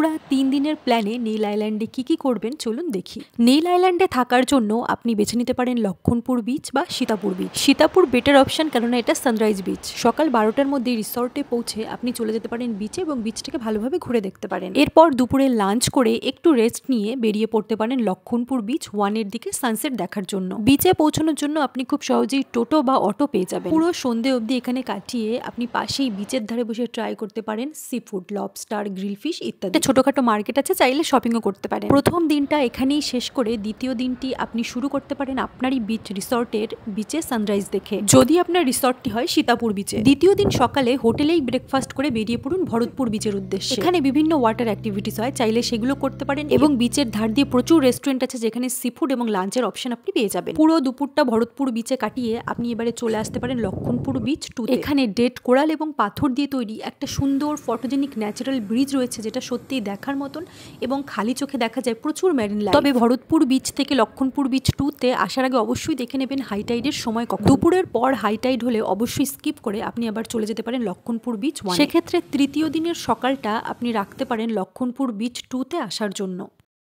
পুরা ৩ দিনের প্ল্যানে নীল আইল্যান্ডে কি করবেন চলুন দেখি। নীল আইল্যান্ডে থাকার জন্য আপনি বেছে নিতে পারেন লক্ষণপুর বিচ বা Sitapur beach. Sitapur better option, কেননা এটা সানরাইজ বিচ। সকাল 12টার মধ্যে রিসর্টে পৌঁছে আপনি চলে যেতে পারেন বিচে এবং বিচটাকে ভালোভাবে ঘুরে দেখতে পারেন। এরপর দুপুরে লাঞ্চ করে একটু রেস্ট নিয়ে বেরিয়ে পড়তে পারেন লক্ষণপুর বিচ 1 এর দিকে সানসেট দেখার জন্য। বিচে পৌঁছানোর জন্য আপনি খুব সহজেই টোটো বা অটো পেয়ে যাবেন। পুরো সন্ধে অবধি এখানে কাটিয়ে আপনি পাশেই বিচের ধারে বসে ট্রাই করতে পারেন sea food, lobster, grill fish ইত্যাদি। ছোটখাটো মার্কেট আছে, চাইলে শপিংও করতে পারেন। প্রথম দিনটা এখানেই শেষ করে দ্বিতীয় দিনটি আপনি শুরু করতে পারেন আপনারই বিচ রিসর্টের বিচে সানরাইজ দেখে, যদি আপনার রিসর্টটি হয় সীতাপুর বিচে। দ্বিতীয় দিন সকালে হোটেলেই ব্রেকফাস্ট করে বেরিয়ে পড়ুন ভরতপুর বিচের উদ্দেশ্যে। এখানে বিভিন্ন ওয়াটার অ্যাক্টিভিটিস হয়, চাইলে সেগুলো করতে পারেন এবং বিচের ধার দিয়ে প্রচুর রেস্টুরেন্ট আছে যেখানে সি ফুড এবং লাঞ্চের অপশন আপনি পেয়ে যাবেন। পুরো দুপুরটা ভরতপুর বিচে কাটিয়ে আপনি এবারে চলে আসতে পারেন লক্ষণপুর বিচ 2। এখানে ডেড কোরাল এবং পাথর দিয়ে তৈরি একটা সুন্দর ফটোজেনিক ন্যাচারাল ব্রিজ রয়েছে, যেটা সত্যিই দেখার মতন এবং খালি চোখে দেখা যায় প্রচুর মেরিন লাইফ। তবে ভরতপুর বিচ থেকে লক্ষণপুর বিচ 2 আসার আগে অবশ্যই দেখে নেবেন হাই টাইডের সময় কখন। দুপুরের পর হাই টাইড হলে অবশ্যই স্কিপ করে আপনি আবার চলে যেতে পারেন লক্ষণপুর বিচ 1। সেক্ষেত্রে তৃতীয় দিনের সকালটা আপনি রাখতে পারেন লক্ষণপুর বিচ 2 আসার জন্য।